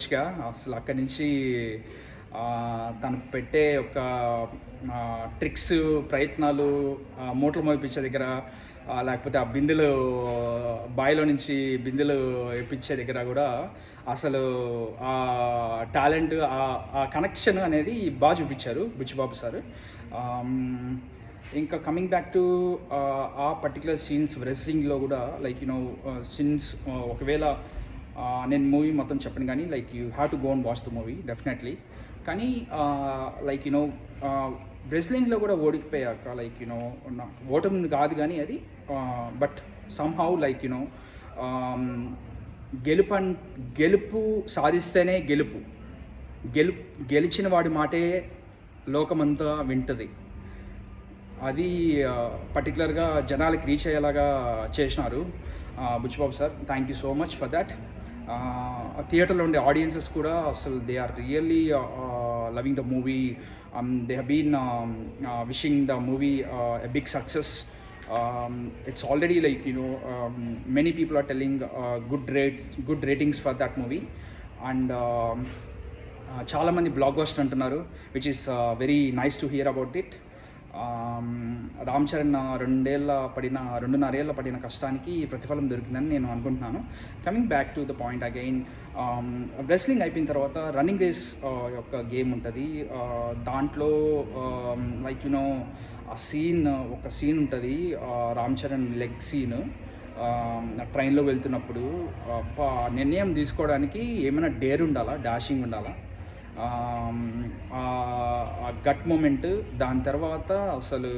అనుష్క. అసలు అక్కడి నుంచి తను పెట్టే ఒక ట్రిక్స్, ప్రయత్నాలు, మూటలు మోపించే దగ్గర, లేకపోతే ఆ బిందెలు బావిలో నుంచి బిందెలు ఎప్పించే దగ్గర కూడా అసలు ఆ టాలెంట్, ఆ కనెక్షన్ అనేది బాగా చూపించారు బుచ్చిబాబు సార్. ఇంకా కమింగ్ బ్యాక్ టు ఆ పర్టికులర్ సీన్స్ రెస్లింగ్లో కూడా లైక్ సీన్స్ ఒకవేళ నేను మూవీ మొత్తం చెప్పను కానీ like you have to go and watch the movie definitely. కానీ లైక్ రెస్లింగ్లో కూడా ఓడిపోయాక లైక్ ఓటమి కాదు కానీ అది బట్ సమ్హౌ లైక్ గెలుపు సాధిస్తేనే గెలిచిన వాడి మాటే లోకమంతా వింటది. అది పర్టికులర్గా జనాలకి రీచ్ అయ్యేలాగా చేసినారు Buchibabu sir. Thank you so much for that. థియేటర్లో ఉండే ఆడియన్సెస్ కూడా అసలు they are really loving the movie. They have been wishing the movie a big success. It's already like many people are telling good ratings for that movie, and చాలా మంది block buster అంటున్నారు, which is very nice to hear about it. Ram Charan 2.5 ఏళ్ళ పడిన కష్టానికి ప్రతిఫలం దొరికిందని నేను అనుకుంటున్నాను. Coming back to the point again, wrestling అయిపోయిన తర్వాత రన్నింగ్ రేస్ యొక్క గేమ్ ఉంటుంది. దాంట్లో లైక్ ఒక సీన్ ఉంటుంది, రామ్ చరణ్ లెగ్ సీన్. ట్రైన్లో వెళ్తున్నప్పుడు నిర్ణయం తీసుకోవడానికి ఏమైనా డేర్ ఉండాలా, డాషింగ్ ఉండాలా, గట్ మూమెంట్. దాని తర్వాత అసలు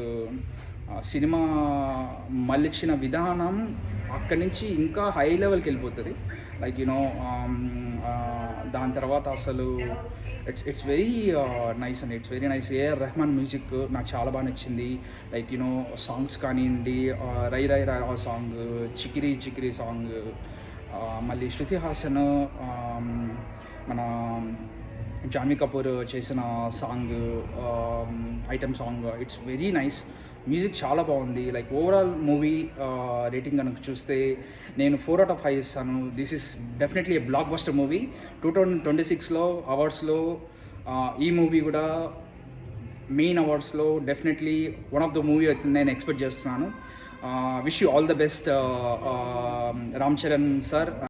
సినిమా మళ్ళించిన విధానం అక్కడి నుంచి ఇంకా హై లెవెల్కి వెళ్ళిపోతుంది. లైక్ దాని తర్వాత అసలు ఇట్స్ వెరీ నైస్ అండి, it's very nice. AR Rahman music నాకు చాలా బాగా నచ్చింది. లైక్ సాంగ్స్ కానివ్వండి, రై రై రా సాంగ్, చికిరి చికిరి సాంగ్, మళ్ళీ శృతి హాసన్ మన జాన్వీ కపూర్ చేసిన song, item song, it's very nice. Music చాలా బాగుంది. లైక్ ఓవరాల్ మూవీ రేటింగ్ కనుక చూస్తే నేను 4/5 ఇస్తాను. This is definitely a blockbuster movie. 2026లో అవార్డ్స్లో ఈ మూవీ కూడా మెయిన్ అవార్డ్స్లో definitely one of the movie నేను ఎక్స్పెక్ట్ చేస్తున్నాను. Wish you all the best Ram Charan sir.